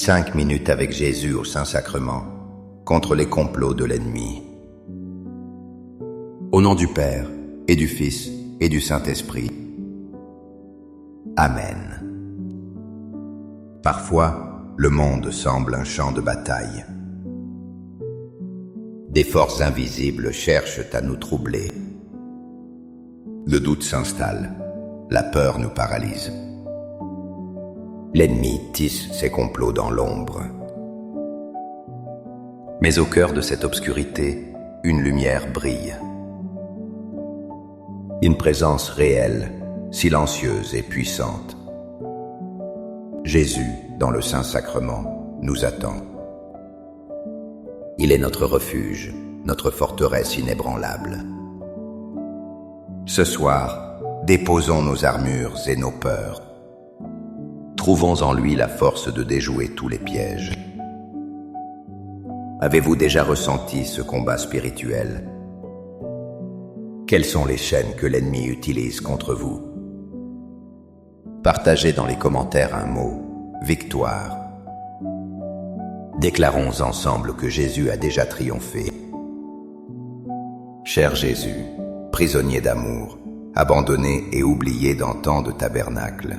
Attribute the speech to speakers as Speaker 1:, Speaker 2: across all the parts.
Speaker 1: 5 minutes avec Jésus au Saint-Sacrement, contre les complots de l'ennemi. Au nom du Père, et du Fils, et du Saint-Esprit. Amen. Parfois, le monde semble un champ de bataille. Des forces invisibles cherchent à nous troubler. Le doute s'installe, la peur nous paralyse. L'ennemi tisse ses complots dans l'ombre. Mais au cœur de cette obscurité, une lumière brille. Une présence réelle, silencieuse et puissante. Jésus, dans le Saint-Sacrement, nous attend. Il est notre refuge, notre forteresse inébranlable. Ce soir, déposons nos armures et nos peurs. Trouvons en lui la force de déjouer tous les pièges. Avez-vous déjà ressenti ce combat spirituel? Quelles sont les chaînes que l'ennemi utilise contre vous? Partagez dans les commentaires un mot, victoire. Déclarons ensemble que Jésus a déjà triomphé. Cher Jésus, prisonnier d'amour, abandonné et oublié dans tant de tabernacles,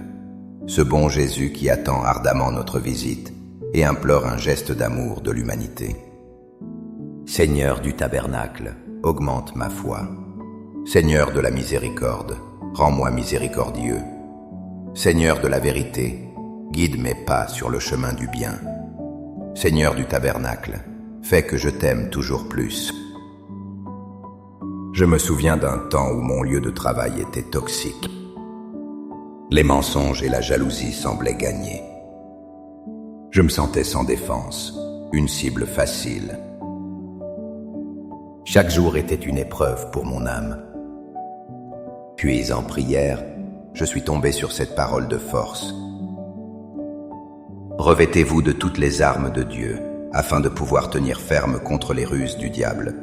Speaker 1: ce bon Jésus qui attend ardemment notre visite et implore un geste d'amour de l'humanité. Seigneur du tabernacle, augmente ma foi. Seigneur de la miséricorde, rends-moi miséricordieux. Seigneur de la vérité, guide mes pas sur le chemin du bien. Seigneur du tabernacle, fais que je t'aime toujours plus. Je me souviens d'un temps où mon lieu de travail était toxique. Les mensonges et la jalousie semblaient gagner. Je me sentais sans défense, une cible facile. Chaque jour était une épreuve pour mon âme. Puis en prière, je suis tombé sur cette parole de force. Revêtez-vous de toutes les armes de Dieu, afin de pouvoir tenir ferme contre les ruses du diable.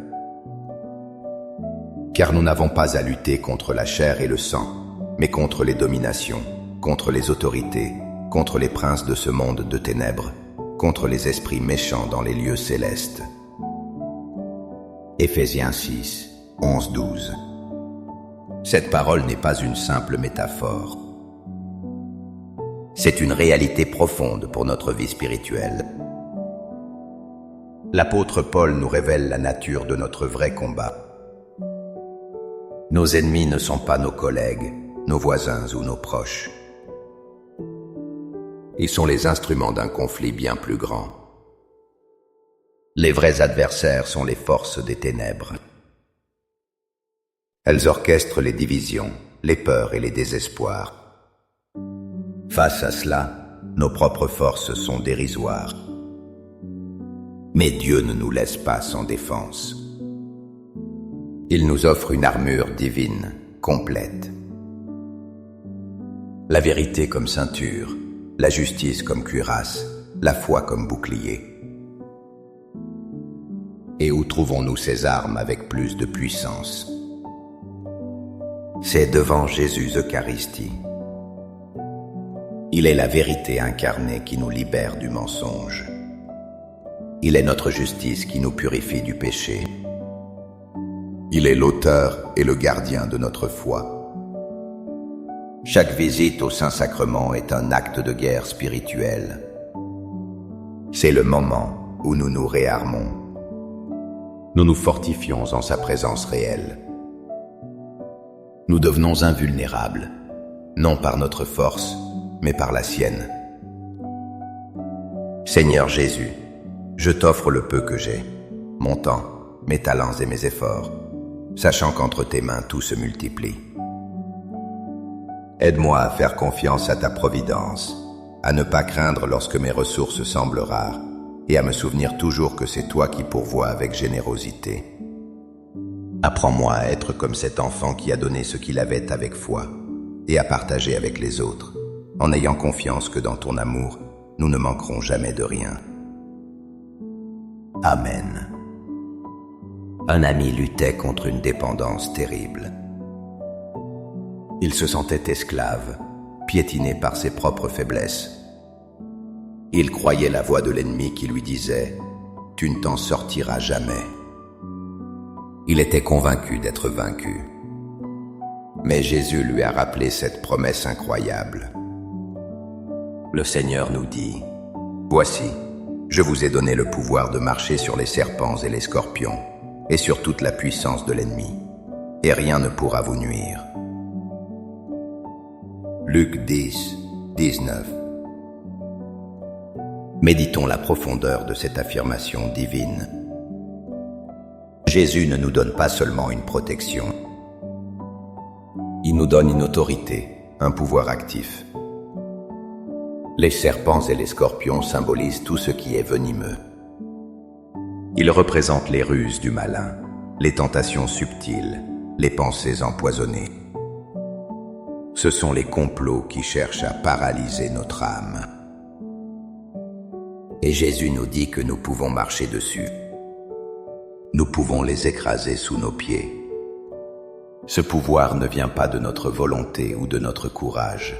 Speaker 1: Car nous n'avons pas à lutter contre la chair et le sang, mais contre les dominations, contre les autorités, contre les princes de ce monde de ténèbres, contre les esprits méchants dans les lieux célestes. Éphésiens 6, 11-12. Cette parole n'est pas une simple métaphore. C'est une réalité profonde pour notre vie spirituelle. L'apôtre Paul nous révèle la nature de notre vrai combat. Nos ennemis ne sont pas nos collègues, nos voisins ou nos proches. Ils sont les instruments d'un conflit bien plus grand. Les vrais adversaires sont les forces des ténèbres. Elles orchestrent les divisions, les peurs et les désespoirs. Face à cela, nos propres forces sont dérisoires. Mais Dieu ne nous laisse pas sans défense. Il nous offre une armure divine, complète. La vérité comme ceinture, la justice comme cuirasse, la foi comme bouclier. Et où trouvons-nous ces armes avec plus de puissance? C'est devant Jésus Eucharistie. Il est la vérité incarnée qui nous libère du mensonge. Il est notre justice qui nous purifie du péché. Il est l'auteur et le gardien de notre foi. Chaque visite au Saint-Sacrement est un acte de guerre spirituelle. C'est le moment où nous nous réarmons. Nous nous fortifions en sa présence réelle. Nous devenons invulnérables, non par notre force, mais par la sienne. Seigneur Jésus, je t'offre le peu que j'ai, mon temps, mes talents et mes efforts, sachant qu'entre tes mains tout se multiplie. Aide-moi à faire confiance à ta providence, à ne pas craindre lorsque mes ressources semblent rares, et à me souvenir toujours que c'est toi qui pourvois avec générosité. Apprends-moi à être comme cet enfant qui a donné ce qu'il avait avec foi, et à partager avec les autres, en ayant confiance que dans ton amour, nous ne manquerons jamais de rien. Amen. Un ami luttait contre une dépendance terrible. Il se sentait esclave, piétiné par ses propres faiblesses. Il croyait la voix de l'ennemi qui lui disait « Tu ne t'en sortiras jamais ». Il était convaincu d'être vaincu. Mais Jésus lui a rappelé cette promesse incroyable. Le Seigneur nous dit « Voici, je vous ai donné le pouvoir de marcher sur les serpents et les scorpions, et sur toute la puissance de l'ennemi, et rien ne pourra vous nuire. » Luc 10, 19. Méditons la profondeur de cette affirmation divine. Jésus ne nous donne pas seulement une protection. Il nous donne une autorité, un pouvoir actif. Les serpents et les scorpions symbolisent tout ce qui est venimeux. Ils représentent les ruses du malin, les tentations subtiles, les pensées empoisonnées. Ce sont les complots qui cherchent à paralyser notre âme. Et Jésus nous dit que nous pouvons marcher dessus. Nous pouvons les écraser sous nos pieds. Ce pouvoir ne vient pas de notre volonté ou de notre courage.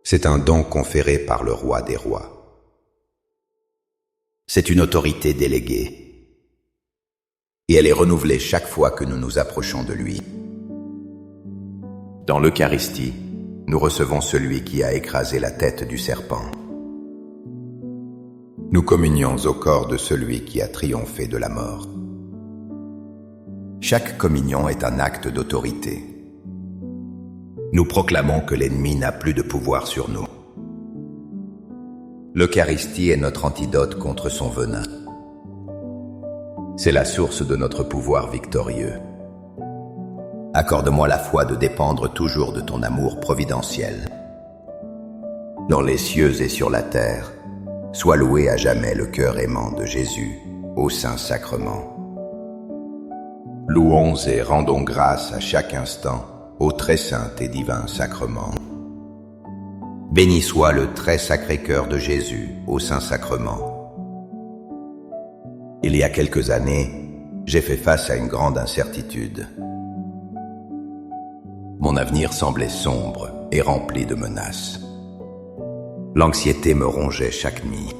Speaker 1: C'est un don conféré par le roi des rois. C'est une autorité déléguée. Et elle est renouvelée chaque fois que nous nous approchons de lui. Dans l'Eucharistie, nous recevons celui qui a écrasé la tête du serpent. Nous communions au corps de celui qui a triomphé de la mort. Chaque communion est un acte d'autorité. Nous proclamons que l'ennemi n'a plus de pouvoir sur nous. L'Eucharistie est notre antidote contre son venin. C'est la source de notre pouvoir victorieux. Accorde-moi la foi de dépendre toujours de ton amour providentiel. Dans les cieux et sur la terre, sois loué à jamais le cœur aimant de Jésus, au Saint-Sacrement. Louons et rendons grâce à chaque instant au très saint et divin sacrement. Béni soit le très sacré cœur de Jésus au Saint-Sacrement. Il y a quelques années, j'ai fait face à une grande incertitude. Mon avenir semblait sombre et rempli de menaces. L'anxiété me rongeait chaque nuit.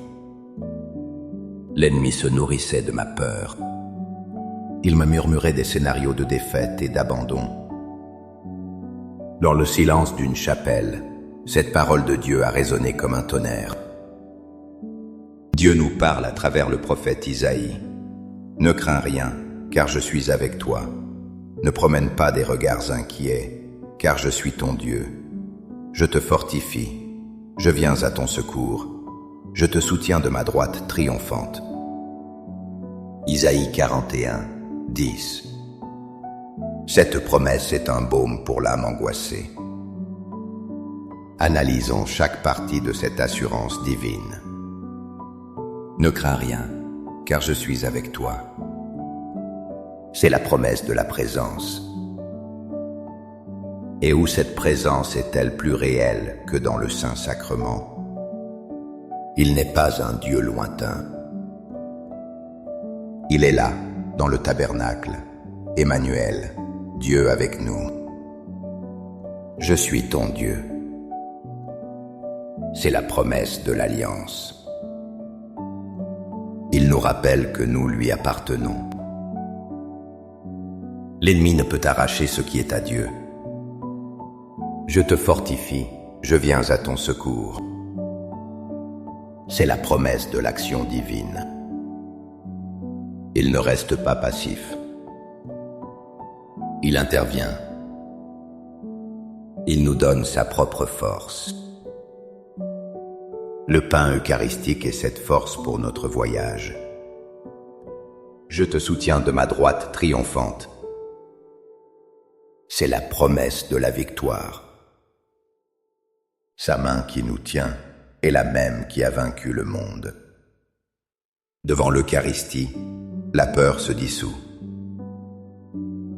Speaker 1: L'ennemi se nourrissait de ma peur. Il me murmurait des scénarios de défaite et d'abandon. Dans le silence d'une chapelle, cette parole de Dieu a résonné comme un tonnerre. Dieu nous parle à travers le prophète Isaïe. « Ne crains rien, car je suis avec toi. Ne promène pas des regards inquiets, car je suis ton Dieu. Je te fortifie. Je viens à ton secours. Je te soutiens de ma droite triomphante. » Isaïe 41, 10. Cette promesse est un baume pour l'âme angoissée. Analysons chaque partie de cette assurance divine. Ne crains rien, car je suis avec toi. C'est la promesse de la présence. Et où cette présence est-elle plus réelle que dans le Saint-Sacrement? Il n'est pas un Dieu lointain. Il est là, dans le tabernacle, Emmanuel, Dieu avec nous. Je suis ton Dieu. C'est la promesse de l'alliance. Il nous rappelle que nous lui appartenons. L'ennemi ne peut arracher ce qui est à Dieu. Je te fortifie, je viens à ton secours. C'est la promesse de l'action divine. Il ne reste pas passif. Il intervient. Il nous donne sa propre force. Le pain eucharistique est cette force pour notre voyage. Je te soutiens de ma droite triomphante. C'est la promesse de la victoire. Sa main qui nous tient est la même qui a vaincu le monde. Devant l'Eucharistie, la peur se dissout.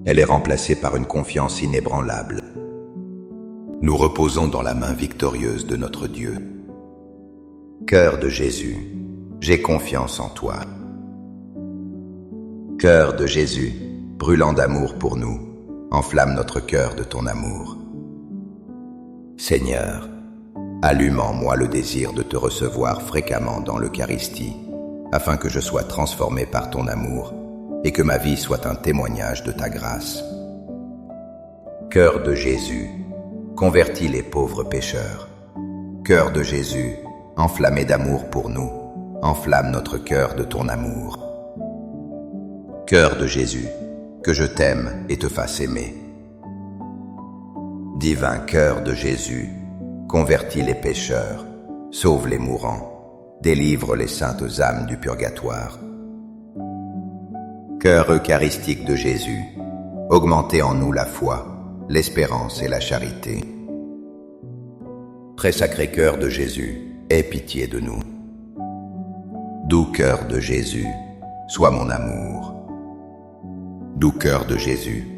Speaker 1: Elle est remplacée par une confiance inébranlable. Nous reposons dans la main victorieuse de notre Dieu. Cœur de Jésus, j'ai confiance en toi. Cœur de Jésus, brûlant d'amour pour nous, enflamme notre cœur de ton amour. Seigneur, Allume en moi le désir de te recevoir fréquemment dans l'Eucharistie, afin que je sois transformé par ton amour et que ma vie soit un témoignage de ta grâce. Cœur de Jésus, convertis les pauvres pécheurs. Cœur de Jésus, enflammé d'amour pour nous, enflamme notre cœur de ton amour. Cœur de Jésus, que je t'aime et te fasse aimer. Divin cœur de Jésus, convertis les pécheurs, sauve les mourants, délivre les saintes âmes du purgatoire. Cœur eucharistique de Jésus, augmentez en nous la foi, l'espérance et la charité. Très sacré cœur de Jésus, aie pitié de nous. Doux cœur de Jésus, sois mon amour. Doux cœur de Jésus,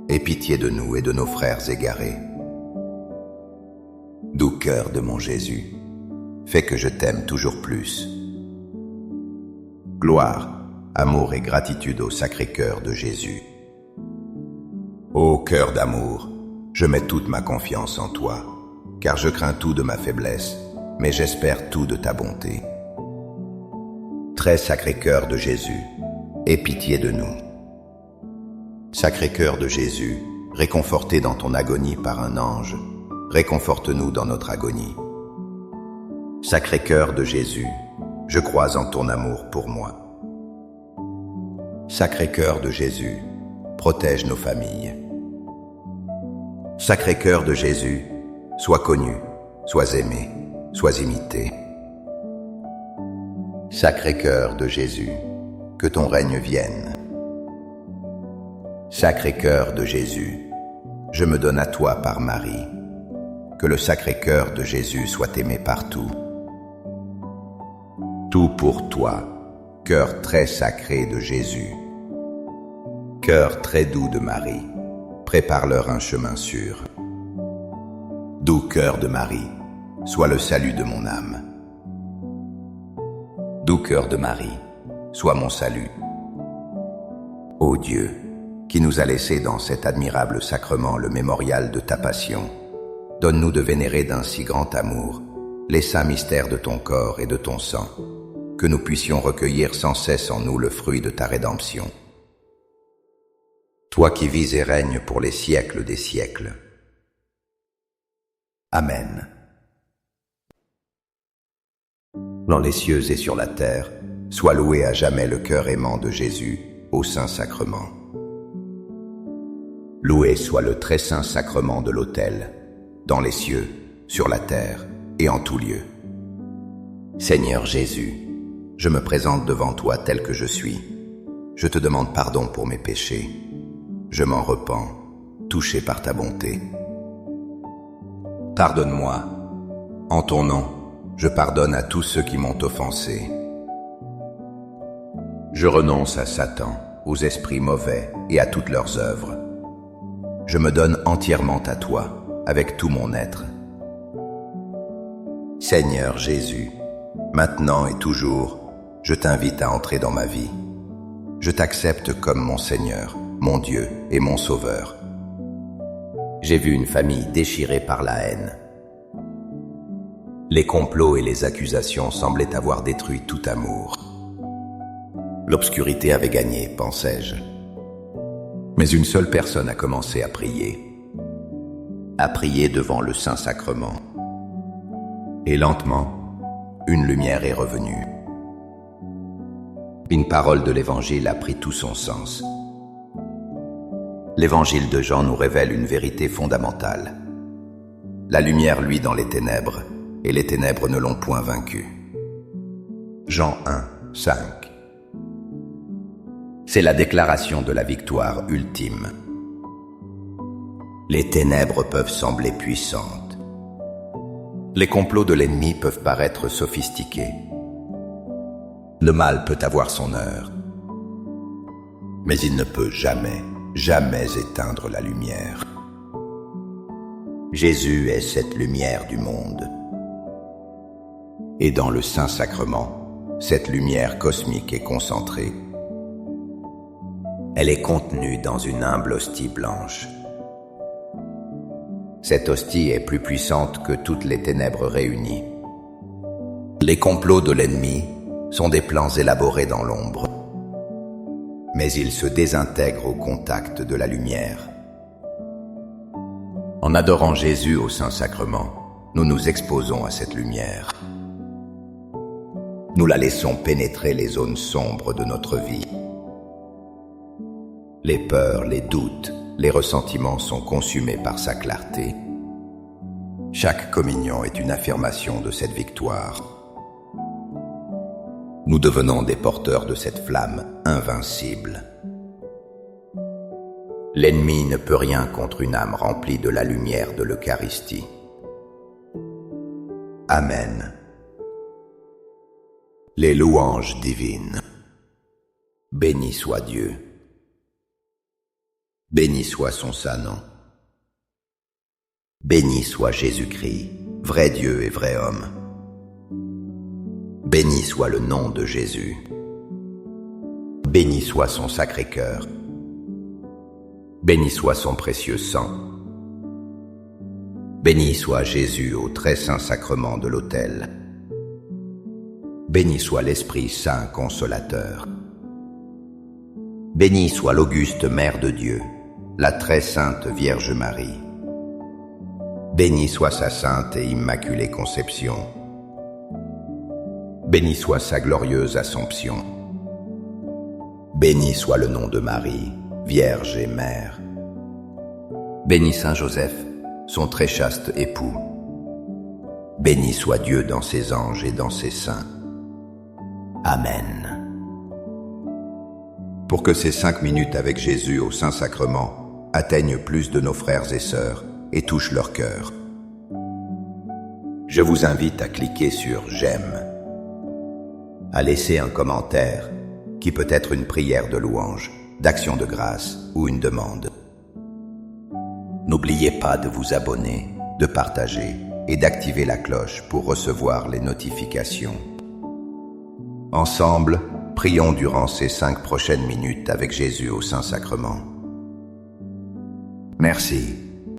Speaker 1: aie pitié de nous et de nos frères égarés. Doux cœur de mon Jésus, fais que je t'aime toujours plus. Gloire, amour et gratitude au sacré cœur de Jésus. Ô cœur d'amour, je mets toute ma confiance en toi, car je crains tout de ma faiblesse, mais j'espère tout de ta bonté. Très sacré cœur de Jésus, aie pitié de nous. Sacré cœur de Jésus, réconforté dans ton agonie par un ange, réconforte-nous dans notre agonie. Sacré cœur de Jésus, je crois en ton amour pour moi. Sacré cœur de Jésus, protège nos familles. Sacré cœur de Jésus, sois connu, sois aimé, sois imité. Sacré cœur de Jésus, que ton règne vienne. Sacré cœur de Jésus, je me donne à toi par Marie. Que le sacré cœur de Jésus soit aimé partout. Tout pour toi, cœur très sacré de Jésus. Cœur très doux de Marie, prépare-leur un chemin sûr. Doux cœur de Marie, sois le salut de mon âme. Doux cœur de Marie, sois mon salut. Ô Dieu, qui nous a laissé dans cet admirable sacrement le mémorial de ta passion, donne-nous de vénérer d'un si grand amour les saints mystères de ton corps et de ton sang, que nous puissions recueillir sans cesse en nous le fruit de ta rédemption. Toi qui vis et règnes pour les siècles des siècles. Amen. Dans les cieux et sur la terre, soit loué à jamais le cœur aimant de Jésus au Saint-Sacrement. Loué soit le très saint sacrement de l'autel, dans les cieux, sur la terre et en tout lieu. Seigneur Jésus, je me présente devant toi tel que je suis. Je te demande pardon pour mes péchés. Je m'en repens, touché par ta bonté. Pardonne-moi. En ton nom, je pardonne à tous ceux qui m'ont offensé. Je renonce à Satan, aux esprits mauvais et à toutes leurs œuvres. Je me donne entièrement à toi, avec tout mon être. Seigneur Jésus, maintenant et toujours, je t'invite à entrer dans ma vie. Je t'accepte comme mon Seigneur, mon Dieu et mon Sauveur. J'ai vu une famille déchirée par la haine. Les complots et les accusations semblaient avoir détruit tout amour. L'obscurité avait gagné, pensais-je. Mais une seule personne a commencé à prier devant le Saint-Sacrement. Et lentement, une lumière est revenue. Une parole de l'Évangile a pris tout son sens. L'Évangile de Jean nous révèle une vérité fondamentale. La lumière luit dans les ténèbres, et les ténèbres ne l'ont point vaincue. Jean 1, 5. C'est la déclaration de la victoire ultime. Les ténèbres peuvent sembler puissantes. Les complots de l'ennemi peuvent paraître sophistiqués. Le mal peut avoir son heure. Mais il ne peut jamais éteindre la lumière. Jésus est cette lumière du monde. Et dans le Saint-Sacrement, cette lumière cosmique est concentrée. Elle est contenue dans une humble hostie blanche. Cette hostie est plus puissante que toutes les ténèbres réunies. Les complots de l'ennemi sont des plans élaborés dans l'ombre, mais ils se désintègrent au contact de la lumière. En adorant Jésus au Saint-Sacrement, nous nous exposons à cette lumière. Nous la laissons pénétrer les zones sombres de notre vie. Les peurs, les doutes, les ressentiments sont consumés par sa clarté. Chaque communion est une affirmation de cette victoire. Nous devenons des porteurs de cette flamme invincible. L'ennemi ne peut rien contre une âme remplie de la lumière de l'Eucharistie. Amen. Les louanges divines. Béni soit Dieu. Béni soit son saint nom. Béni soit Jésus-Christ, vrai Dieu et vrai homme. Béni soit le nom de Jésus. Béni soit son Sacré-Cœur. Béni soit son précieux sang. Béni soit Jésus au très saint sacrement de l'autel. Béni soit l'Esprit Saint consolateur. Béni soit l'auguste Mère de Dieu, la très sainte Vierge Marie. Béni soit sa sainte et immaculée conception. Béni soit sa glorieuse Assomption. Béni soit le nom de Marie, Vierge et Mère. Béni Saint Joseph, son très chaste époux. Béni soit Dieu dans ses anges et dans ses saints. Amen. Pour que ces 5 minutes avec Jésus au Saint-Sacrement atteignent plus de nos frères et sœurs et touchent leur cœur, je vous invite à cliquer sur « J'aime », à laisser un commentaire qui peut être une prière de louange, d'action de grâce ou une demande. N'oubliez pas de vous abonner, de partager et d'activer la cloche pour recevoir les notifications. Ensemble, prions durant ces 5 prochaines minutes avec Jésus au Saint-Sacrement. Merci.